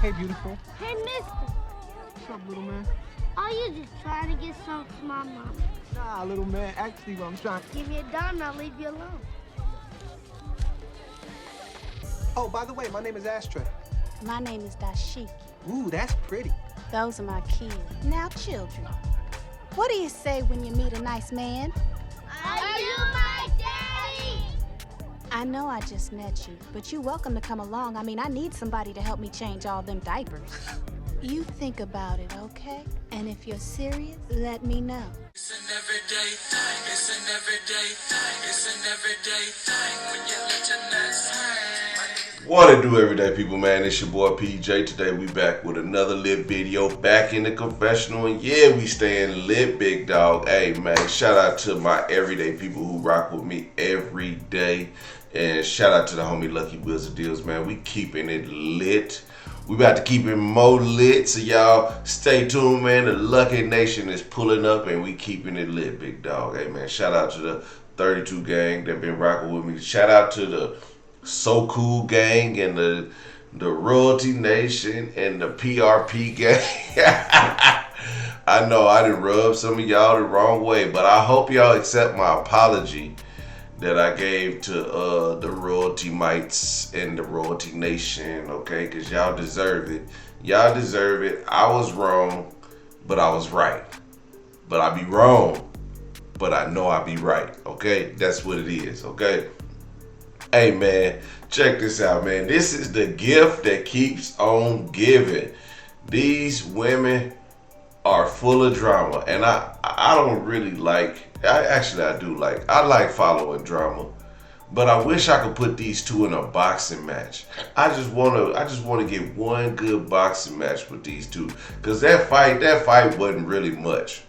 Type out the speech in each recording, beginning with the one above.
Hey, beautiful. Hey, mister, What's up, little man? are you just trying to get something to my mama? Nah, little man. Actually, what I'm trying. Give me a dime and I'll leave you alone. Oh, by the way, my name is Ashtray. My name is Dashiki. Ooh, that's pretty. Those are my kids. Now, children, what do you say when you meet a nice man? Are you my daddy? I know I just met you, but you're welcome to come along. I mean, I need somebody to help me change all them diapers. You think about it, okay? And if you're serious, let me know. It's an everyday thing, it's an everyday thing, it's an everyday thing when you let your nuts hang. What it do, everyday people, man? It's your boy PJ. Today we back with another lit video, back in the confessional, and yeah, we staying lit, big dog. Hey man, shout out to my everyday people who rock with me every day, and shout out to the homie Lucky Wheels of Deals, man. We keeping it lit. We about to keep it more lit, so y'all stay tuned, man. The Lucky Nation is pulling up, and we keeping it lit, big dog. Hey man, shout out to the 32 gang that been rocking with me. Shout out to the So Cool gang and the Royalty Nation and the PRP gang. I know I done rubbed some of y'all the wrong way, but I hope y'all accept my apology that I gave to the Royalty Mites and the Royalty Nation, okay? Because y'all deserve it. Y'all deserve it. I was wrong, but I was right. But I be wrong, but I know I be right, okay? That's what it is, okay? Hey, man, check this out, man. This is the gift that keeps on giving. These women are full of drama, and I don't really like, I like following drama, but I wish I could put these two in a boxing match. I just wanna get one good boxing match with these two, cause that fight wasn't really much.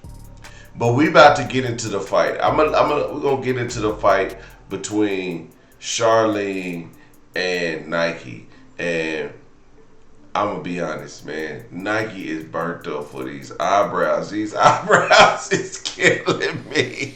But we about to get into the fight. We're gonna get into the fight between Charlene and Nikee, and I'm gonna be honest, man. Nikee is burnt up for these eyebrows. These eyebrows is killing me.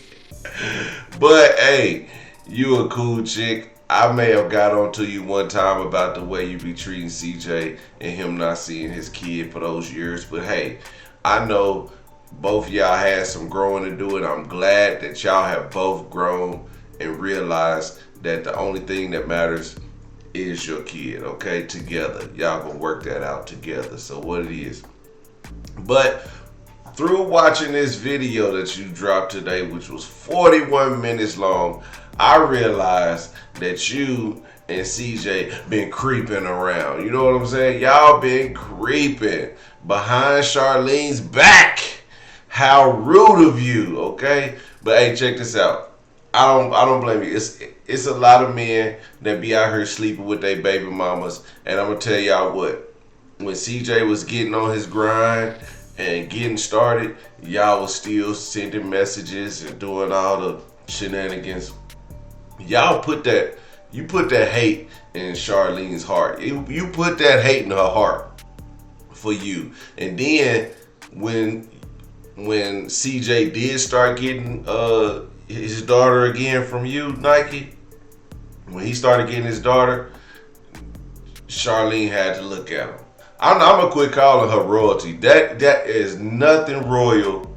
But hey, you a cool chick. I may have got onto you one time about the way you be treating CJ and him not seeing his kid for those years. But hey, I know both of y'all had some growing to do, and I'm glad that y'all have both grown and realized that the only thing that matters is your kid, okay? Together. Y'all gonna work that out together. So what it is. But through watching this video that you dropped today, which was 41 minutes long, I realized that you and CJ been creeping around. You know what I'm saying? Y'all been creeping behind Charlene's back. How rude of you, okay? But hey, check this out. I don't blame you. It's a lot of men that be out here sleeping with their baby mamas, and I'm gonna tell y'all what. When CJ was getting on his grind and getting started, y'all was still sending messages and doing all the shenanigans. Y'all put that hate in Charlene's heart. You put that hate in her heart for you, and then when CJ did start getting his daughter again from you, Nikee, when he started getting his daughter, Charlene had to look at him. I'm gonna quit calling her royalty. That is nothing royal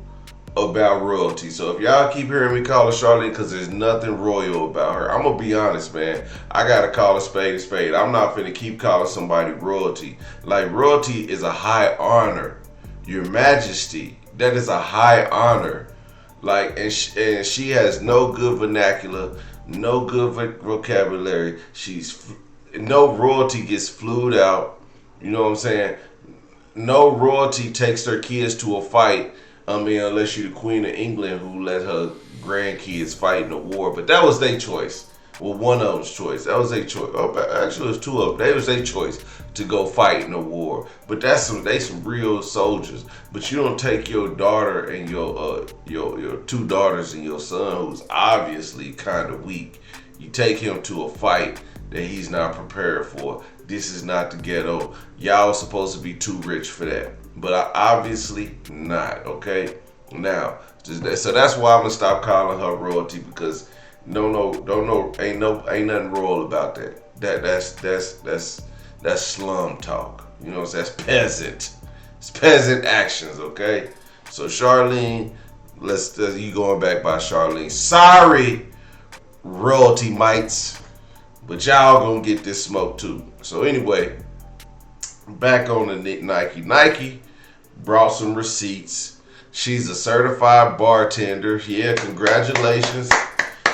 about royalty. So if y'all keep hearing me call her Charlene, because there's nothing royal about her, I'm gonna be honest, man. I gotta call a spade a spade. I'm not finna keep calling somebody royalty. Like, royalty is a high honor. Your Majesty, that is a high honor. Like, and she has no good vernacular, no good vocabulary. No royalty gets flued out. You know what I'm saying? No royalty takes their kids to a fight. I mean, unless you're the Queen of England who let her grandkids fight in a war. But that was their choice. Well, one of them's choice. That was their choice. Oh, actually, it was two of them. That was their choice to go fight in a war. But they some real soldiers. But you don't take your daughter and your two daughters and your son, who's obviously kind of weak. You take him to a fight that he's not prepared for. This is not the ghetto. Y'all are supposed to be too rich for that. But obviously not, okay? Now, so that's why I'm gonna stop calling her royalty, because ain't nothing royal about that. That's That's slum talk. You know what I'm saying? That's peasant. It's peasant actions, okay? So Charlene, you going back by Charlene. Sorry, royalty mites, but y'all gonna get this smoke too. So anyway, back on the Nikee. Nikee brought some receipts. She's a certified bartender. Yeah, congratulations.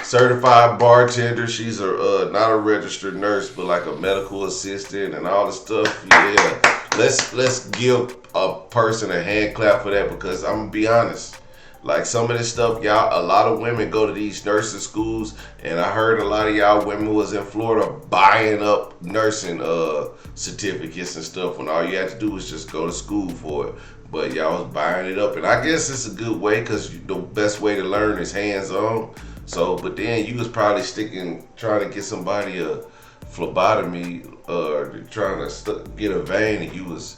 Certified bartender. She's a not a registered nurse, but like a medical assistant and all the stuff. Yeah, let's give a person a hand clap for that, because I'm gonna be honest. Like some of this stuff, y'all, a lot of women go to these nursing schools, and I heard a lot of y'all women was in Florida buying up nursing certificates and stuff when all you had to do was just go to school for it. But y'all was buying it up, and I guess it's a good way, because the best way to learn is hands-on. So, but then you was probably trying to get somebody a phlebotomy or trying to get a vein, and you was,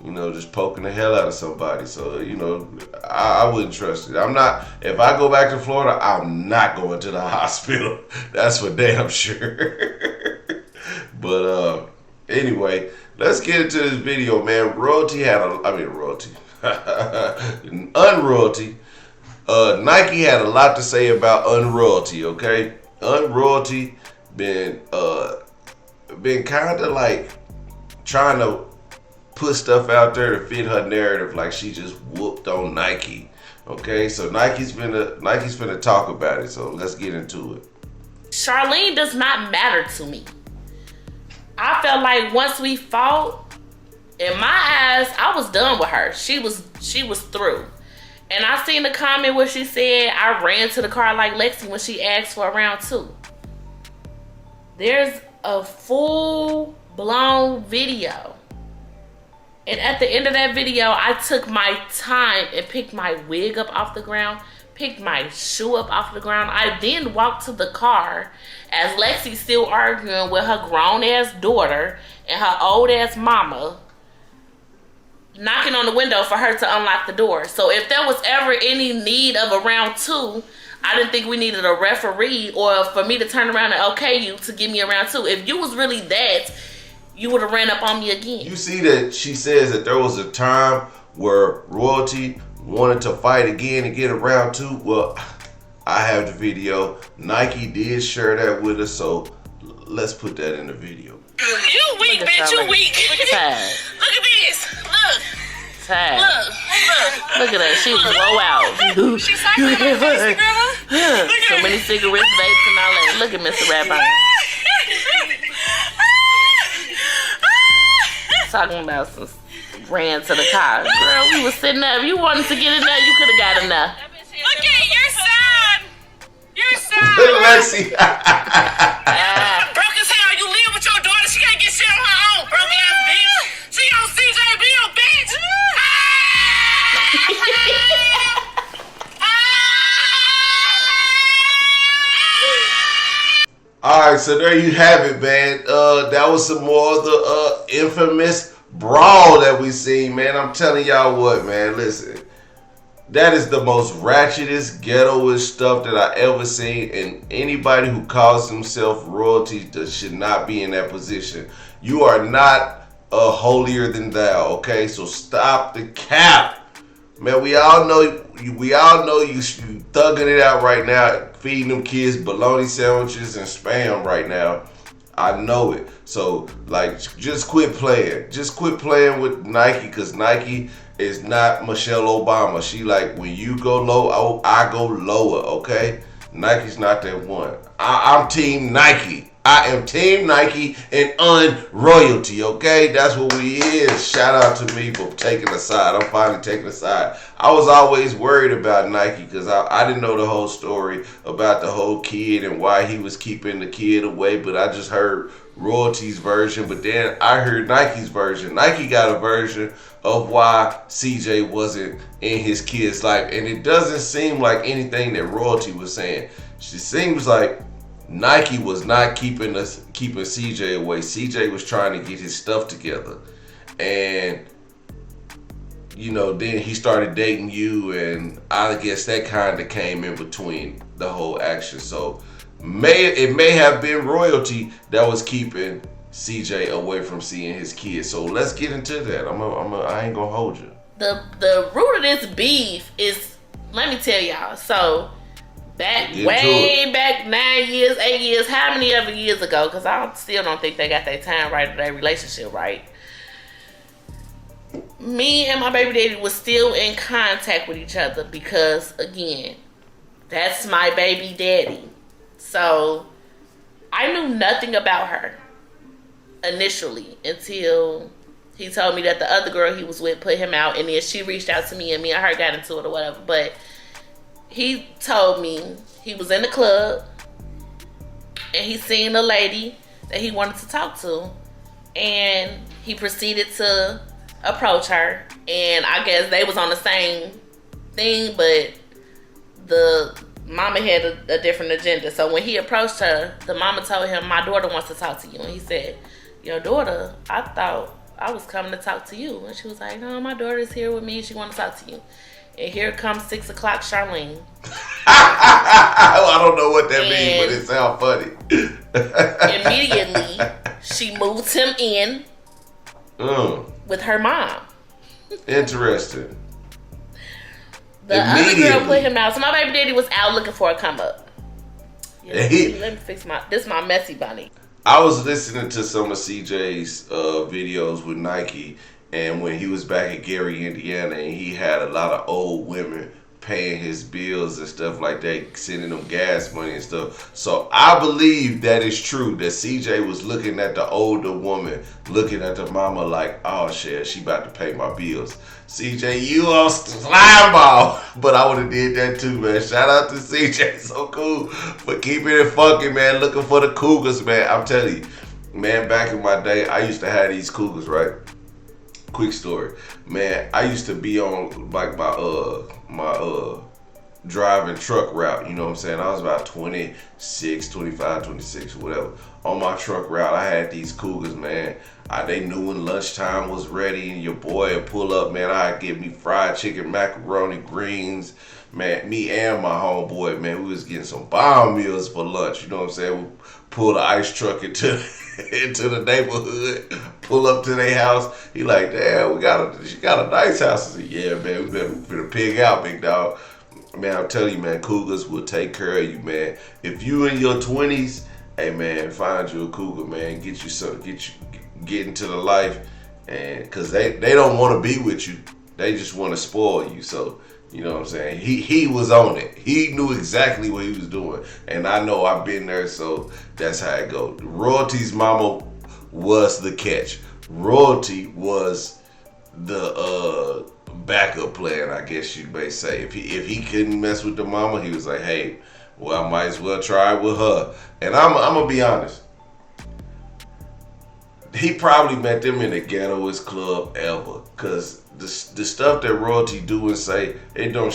you know, just poking the hell out of somebody. So, you know, I wouldn't trust it. If I go back to Florida, I'm not going to the hospital. That's for damn sure. But anyway, let's get into this video, man. Unroyalty. Nikee had a lot to say about unroyalty, okay? Unroyalty been kind of like trying to put stuff out there to fit her narrative, like she just whooped on Nikee. Okay, so Nike's finna talk about it, so let's get into it. Charlene does not matter to me. I felt like once we fought, in my eyes, I was done with her. She was through. And I seen the comment where she said, I ran to the car like Lexi when she asked for a round 2. There's a full-blown video. And at the end of that video, I took my time and picked my wig up off the ground, picked my shoe up off the ground. I then walked to the car as Lexi's still arguing with her grown-ass daughter and her old-ass mama, knocking on the window for her to unlock the door. So if there was ever any need of a round 2, I didn't think we needed a referee or for me to turn around and okay you to give me a round 2. If you was really that, you would have ran up on me again. You see that she says that there was a time where royalty wanted to fight again and get a round 2. Well, I have the video. Nikee did share that with us, so let's put that in the video. You weak, bitch. You weak. Look at this. Look. Tired. Look at that. She was low out. She's like grandma. So many cigarettes, vapes, and all that. Look at Mr. Rabbi. Talking about some ran to the car. Girl, we was sitting there. If you wanted to get in there, you could have got in there. Look at your son. Your son. Lexi. Broke as hell. You live with your daughter. She can't get shit on her own. Broke ass bitch. She on CJ Bill, bitch. Alright, so there you have it, man. That was some more of the infamous brawl that we seen, man. I'm telling y'all what, man. Listen, that is the most ratchetest, ghettoish stuff that I ever seen. And anybody who calls himself royalty should not be in that position. You are not holier than thou, okay? So stop the cap. Man, we all know you thugging it out right now, feeding them kids bologna sandwiches and Spam right now. I know it. So, like, just quit playing. Just quit playing with Nikee, because Nikee is not Michelle Obama. She like, when you go low, I go lower, okay? Nike's not that one. I'm Team Nikee. I am Team Nikee and unroyalty, okay? That's what we is. Shout out to me for taking a side. I'm finally taking a side. I was always worried about Nikee because I didn't know the whole story about the whole kid and why he was keeping the kid away, but I just heard royalty's version, but then I heard Nike's version. Nikee got a version of why CJ wasn't in his kid's life, and it doesn't seem like anything that royalty was saying. She seems like Nikee was not keeping CJ away. CJ was trying to get his stuff together, and you know, then he started dating you, and I guess that kind of came in between the whole action. So it may have been royalty that was keeping CJ away from seeing his kids. So let's get into that. I ain't gonna hold you. The root of this beef is, let me tell y'all. So way back 9 years, 8 years, how many ever years ago? Because I still don't think they got their time right or their relationship right. Me and my baby daddy was still in contact with each other because, again, that's my baby daddy. So I knew nothing about her initially until he told me that the other girl he was with put him out, and then she reached out to me and her got into it or whatever. But he told me he was in the club and he seen a lady that he wanted to talk to, and he proceeded to approach her, and I guess they was on the same thing, but the mama had a different agenda. So when he approached her, the mama told him, my daughter wants to talk to you. And he said, your daughter? I thought I was coming to talk to you. And she was like, no, my daughter's here with me. She wants to talk to you. And here comes 6 o'clock Charlene. I don't know what that means, but it sounds funny. Immediately, she moved him in with her mom. Interesting. The other girl put him out. So my baby daddy was out looking for a come up. Yeah, let me fix my messy bunny. I was listening to some of CJ's videos with Nikee, and when he was back at Gary, Indiana, and he had a lot of old women paying his bills and stuff like that, sending them gas money and stuff. So I believe that is true, that CJ was looking at the older woman, looking at the mama like, oh shit, she about to pay my bills. CJ, you on slime ball. But I would have did that too, man. Shout out to CJ, so cool for keeping it funky, man. Looking for the cougars, man. I'm telling you, man, back in my day, I used to have these cougars, right? Quick story, man. I used to be on like my driving truck route, you know what I'm saying? I was about 26, 25, 26, whatever. On my truck route, I had these cougars, man. They knew when lunchtime was ready and your boy would pull up, man. I'd get me fried chicken, macaroni, greens. Man, me and my homeboy, man, we was getting some bomb meals for lunch, you know what I'm saying? We pull the ice truck into the neighborhood, pull up to their house. He like, damn, she got a nice house. I said, yeah, man, we better pig out, big dog. Man, I'm telling you, man, cougars will take care of you, man. If you in your 20s, hey, man, find you a cougar, man. Get into the life, and because they don't want to be with you. They just want to spoil you. So, you know what I'm saying? He was on it. He knew exactly what he was doing. And I know I've been there, so that's how it goes. Royalty's mama was the catch. Royalty was the backup plan, I guess you may say. If he couldn't mess with the mama, he was like, hey, well, I might as well try it with her. And I'm gonna be honest. He probably met them in the ghettoest club ever, cause the stuff that Royalty do and say, it don't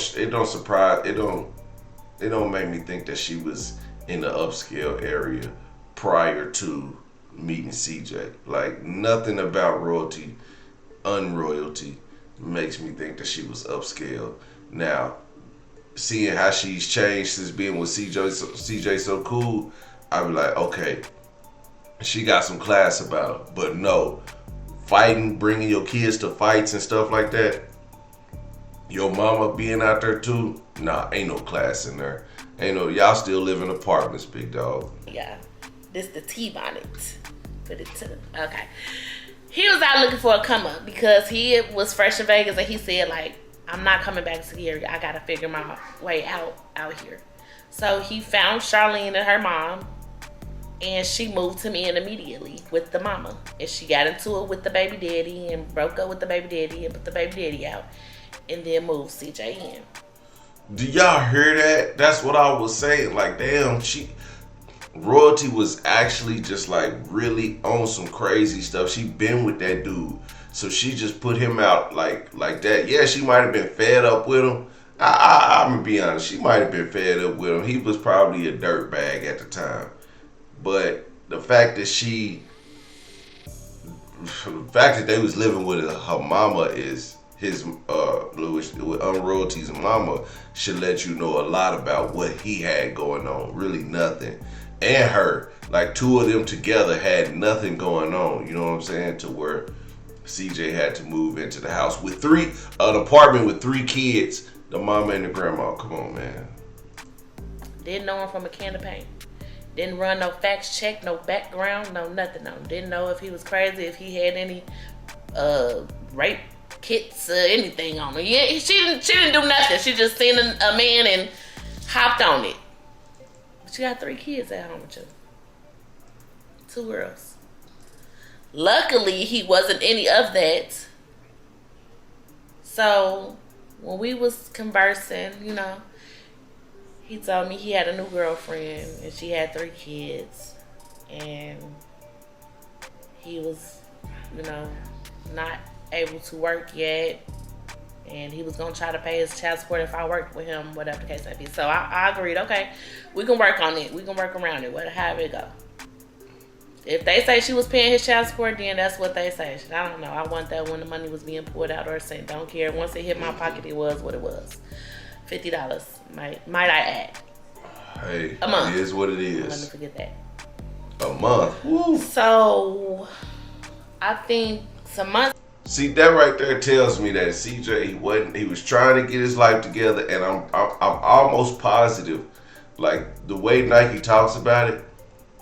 make me think that she was in the upscale area prior to meeting CJ. Like, nothing about Royalty, unroyalty, makes me think that she was upscale. Now, seeing how she's changed since being with CJ so cool, I be like, okay, she got some class about her. But no, fighting, bringing your kids to fights and stuff like that, your mama being out there too, nah, ain't no class in there. Y'all still live in apartments, big dog. Yeah, this the T-bonnet. Put it to okay. He was out looking for a come up because he was fresh in Vegas, and he said, like, I'm not coming back to the area. I gotta figure my way out here. So he found Charlene and her mom, and she moved him in immediately with the mama. And she got into it with the baby daddy and broke up with the baby daddy and put the baby daddy out, and then moved CJ in. Do y'all hear that? That's what I was saying. Like, damn, Royalty was actually just like really on some crazy stuff. She been with that dude, so she just put him out like that. Yeah, she might have been fed up with him. I'm gonna be honest, she might have been fed up with him. He was probably a dirtbag at the time, but the fact that they was living with her mama is with Royalty's mama should let you know a lot about what he had going on. Really nothing. and her. Like, two of them together had nothing going on. You know what I'm saying? To where CJ had to move into the house with an apartment with 3 kids, the mama and the grandma. Come on, man. Didn't know him from a can of paint. Didn't run no facts check, no background, no nothing on him. Didn't know if he was crazy, if he had any rape kits or anything on him. Yeah, she didn't do nothing. She just seen a man and hopped on it. But you got 3 kids at home with you. 2 girls. Luckily, he wasn't any of that. So, when we was conversing, you know, he told me he had a new girlfriend and she had 3 kids. And he was, you know, not able to work yet. And he was going to try to pay his child support if I worked with him, whatever the case may be. So, I agreed, okay, we can work on it. We can work around it, however it go. If they say she was paying his child support, then that's what they say. I don't know. I want that when the money was being pulled out or sent. Don't care. Once it hit my pocket, it was what it was. $50. Might I add? Hey, a month. It is what it is. Let me forget that. A month. Woo. So, I think some months. See, that right there tells me that CJ, he was trying to get his life together, and I'm almost positive, like the way Nikee talks about it,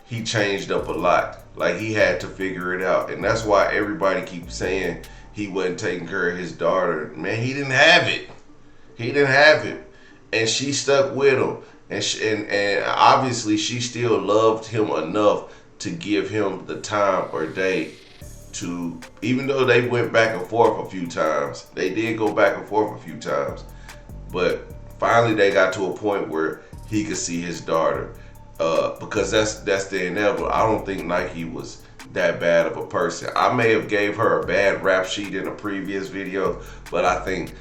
he changed up a lot. Like, he had to figure it out. And that's why everybody keeps saying he wasn't taking care of his daughter. Man, he didn't have it. He didn't have it. And she stuck with him. And obviously she still loved him enough to give him the time or day to, even though they went back and forth a few times. They did go back and forth a few times. But finally they got to a point where he could see his daughter. Because that's the inevitable. I don't think Nikee was that bad of a person. I may have gave her a bad rap sheet in a previous video, but I think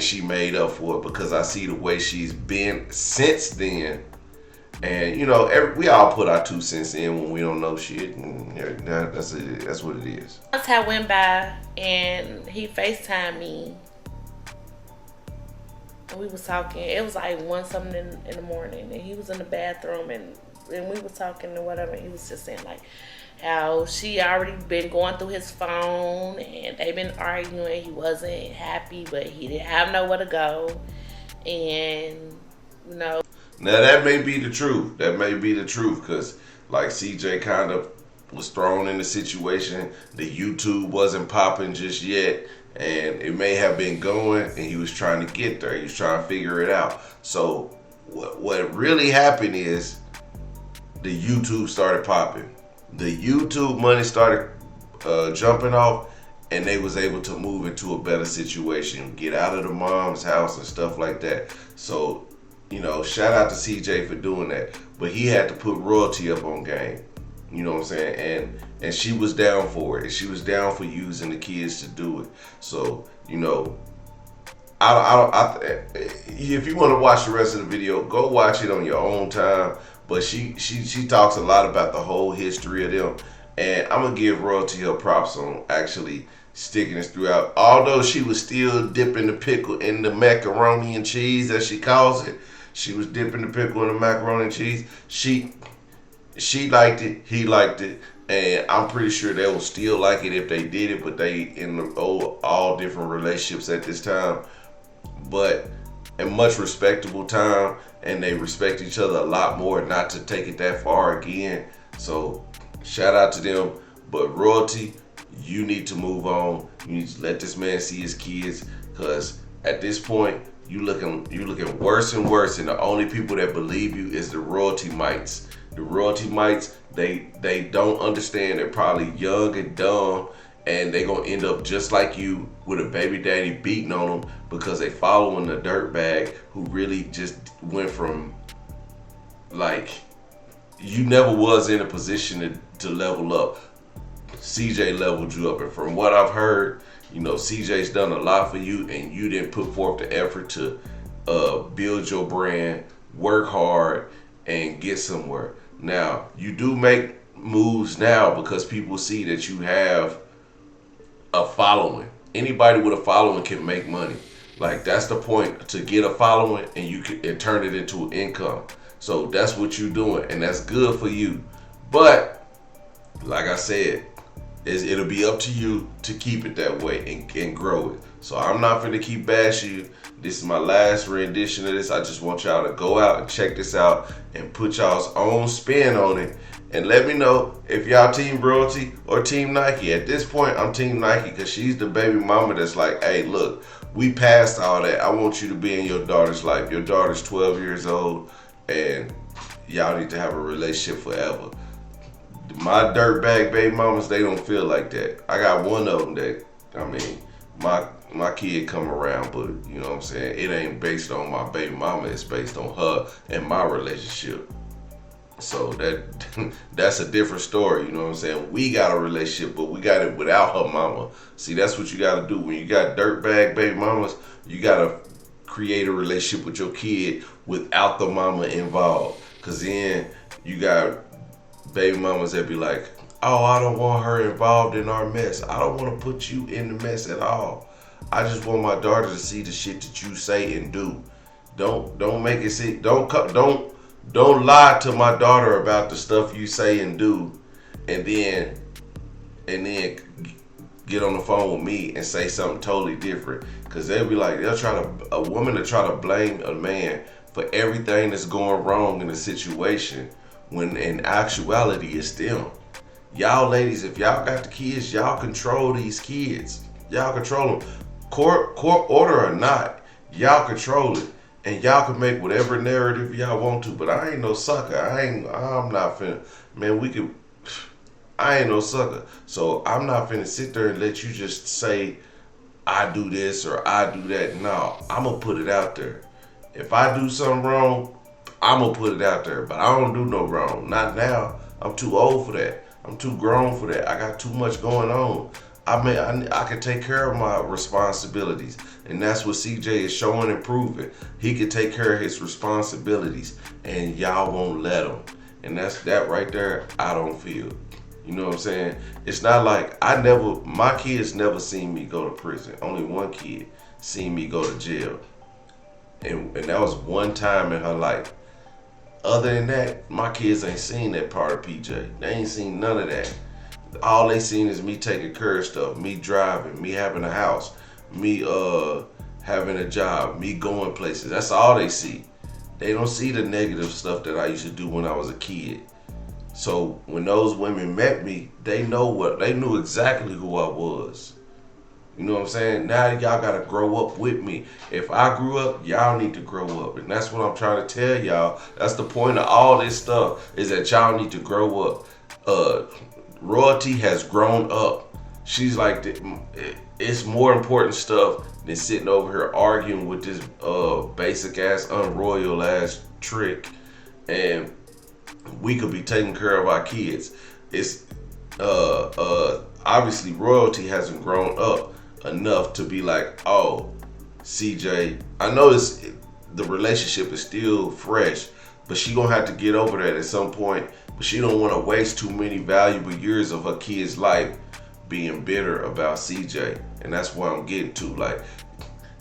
she made up for it because I see the way she's been since then. And you know, we all put our 2 cents in when we don't know shit, and that's what it is. Months had went by and he FaceTimed me. And we was talking. It was like 1 something in the morning, and he was in the bathroom, and we was talking and whatever. He was just saying like how she already been going through his phone, and they been arguing. He wasn't happy, but he didn't have nowhere to go, and you know. Now that may be the truth. That may be the truth, because like CJ kind of was thrown in the situation. The YouTube wasn't popping just yet. And it may have been going, and he was trying to get there. He was trying to figure it out. So what really happened is the YouTube started popping. The YouTube money started jumping off, and they was able to move into a better situation, get out of the mom's house and stuff like that. So, you know, shout out to CJ for doing that. But he had to put royalty up on game. You know what I'm saying? And she was down for it. And she was down for using the kids to do it. So, you know, if you want to watch the rest of the video, go watch it on your own time. But she talks a lot about the whole history of them. And I'm going to give royalty her props on actually sticking this throughout. Although she was still dipping the pickle in the macaroni and cheese, as she calls it. She was dipping the pickle in the macaroni and cheese. She liked it, he liked it, and I'm pretty sure they will still like it if they did it, but they in all different relationships at this time, but a much respectable time, and they respect each other a lot more, not to take it that far again. So shout out to them. But royalty, you need to move on. You need to let this man see his kids, because at this point you looking worse and worse, and the only people that believe you is the royalty mites. The royalty mites, they don't understand. They're probably young and dumb, and they gonna end up just like you with a baby daddy beating on them because they following the dirtbag who really just went from, like, you never was in a position to level up. CJ leveled you up, and from what I've heard, you know, CJ's done a lot for you, and you didn't put forth the effort to build your brand, work hard, and get somewhere. Now, you do make moves now because people see that you have a following. Anybody with a following can make money. Like, that's the point, to get a following and you can turn it into an income. So that's what you're doing, and that's good for you. But like I said, it'll be up to you to keep it that way and grow it. So I'm not finna keep bashing you. This is my last rendition of this. I just want y'all to go out and check this out and put y'all's own spin on it. And let me know if y'all Team Royalty or Team Nikee. At this point, I'm Team Nikee because she's the baby mama that's like, hey, look, we passed all that. I want you to be in your daughter's life. Your daughter's 12 years old, and y'all need to have a relationship forever. My dirtbag baby mamas, they don't feel like that. I got one of them that, I mean, my kid come around, but you know what I'm saying? It ain't based on my baby mama. It's based on her and my relationship. So that's a different story, you know what I'm saying? We got a relationship, but we got it without her mama. See, that's what you got to do. When you got dirtbag baby mamas, you got to create a relationship with your kid without the mama involved. Because then you got baby mamas that be like, oh, I don't want her involved in our mess. I don't want to put you in the mess at all. I just want my daughter to see the shit that you say and do. Don't make it see. Don't lie to my daughter about the stuff you say and do, and then get on the phone with me and say something totally different. Cause they'll be like, a woman to try to blame a man for everything that's going wrong in the situation, when in actuality it's them. Y'all ladies, if y'all got the kids, y'all control these kids. Y'all control them. Court order or not, y'all control it. And y'all can make whatever narrative y'all want to, but I ain't no sucker. I'm not finna, man, I ain't no sucker. So I'm not finna sit there and let you just say, I do this or I do that. No, I'm gonna put it out there. If I do something wrong, I'm gonna put it out there, but I don't do no wrong. Not now. I'm too old for that. I'm too grown for that. I got too much going on. I can take care of my responsibilities. And that's what CJ is showing and proving. He can take care of his responsibilities, and y'all won't let him. And that right there, I don't feel. You know what I'm saying? It's not like my kids never seen me go to prison. Only one kid seen me go to jail. And that was one time in her life. Other than that, my kids ain't seen that part of PJ. They ain't seen none of that. All they seen is me taking care of stuff, me driving, me having a house, me having a job, me going places. That's all they see. They don't see the negative stuff that I used to do when I was a kid. So when those women met me, they knew exactly who I was. You know what I'm saying? Now y'all gotta grow up with me. If I grew up, y'all need to grow up. And that's what I'm trying to tell y'all. That's the point of all this stuff, is that y'all need to grow up. Royalty has grown up. She's like, it's more important stuff than sitting over here arguing with this basic ass, unroyal ass trick. And we could be taking care of our kids. It's obviously Royalty hasn't grown up enough to be like, oh, CJ, I know the relationship is still fresh, but she gonna have to get over that at some point. But she don't want to waste too many valuable years of her kid's life being bitter about CJ. And that's what I'm getting to. Like,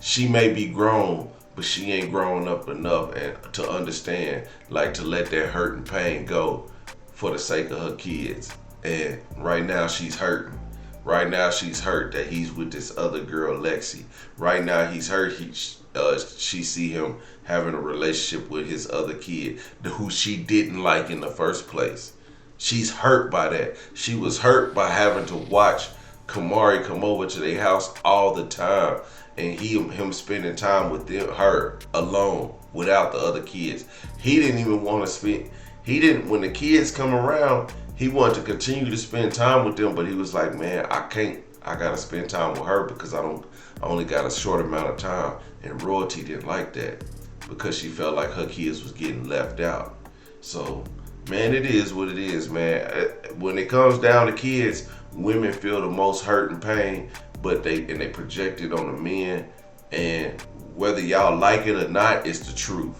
she may be grown, but she ain't grown up enough to understand, like, to let that hurt and pain go for the sake of her kids. And right now she's hurting. Right now she's hurt that he's with this other girl, Lexi. Right now he's hurt. She see him having a relationship with his other kid, who she didn't like in the first place. She's hurt by that. She was hurt by having to watch Kamari come over to their house all the time, and him spending time with her alone without the other kids. He didn't even want to spend. When the kids come around, he wanted to continue to spend time with them, but he was like, man, I can't. I gotta spend time with her because I only got a short amount of time. And Royalty didn't like that because she felt like her kids was getting left out. So, man, it is what it is, man. When it comes down to kids, women feel the most hurt and pain, but they project it on the men. And whether y'all like it or not, it's the truth.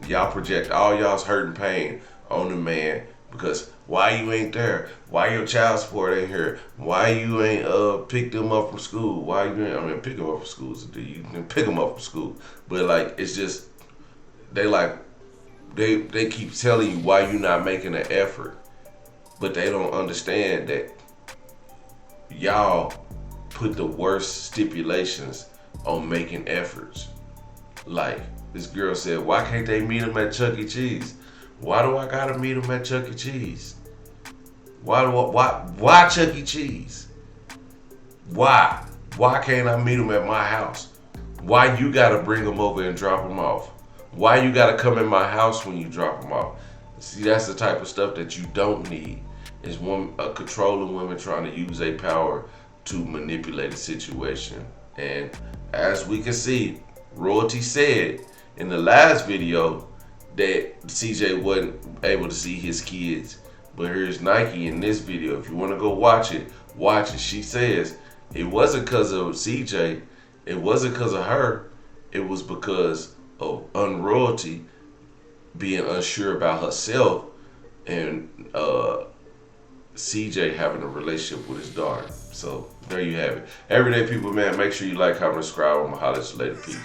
Y'all project all y'all's hurt and pain on the man because why you ain't there? Why your child support ain't here? Why you ain't pick them up from school? Why you ain't, pick them up from school. You can pick them up from school. But like, it's just, they like, they keep telling you why you're not making an effort, but they don't understand that y'all put the worst stipulations on making efforts. Like this girl said, why can't they meet him at Chuck E. Cheese? Why do I gotta meet him at Chuck E. Cheese? Why Chuck E. Cheese? Why? Why can't I meet him at my house? Why you gotta bring him over and drop him off? Why you gotta come in my house when you drop him off? See, that's the type of stuff that you don't need. Is controlling women trying to use their power to manipulate a situation. And as we can see, Royalty said in the last video that CJ wasn't able to see his kids. But here's Nikee in this video. If you want to go watch it, watch it. She says it wasn't because of CJ. It wasn't because of her. It was because of Unroyalty being unsure about herself and CJ having a relationship with his daughter. So there you have it. Everyday people, man, make sure you like, comment, subscribe. I'm going to holler at you later. Peace.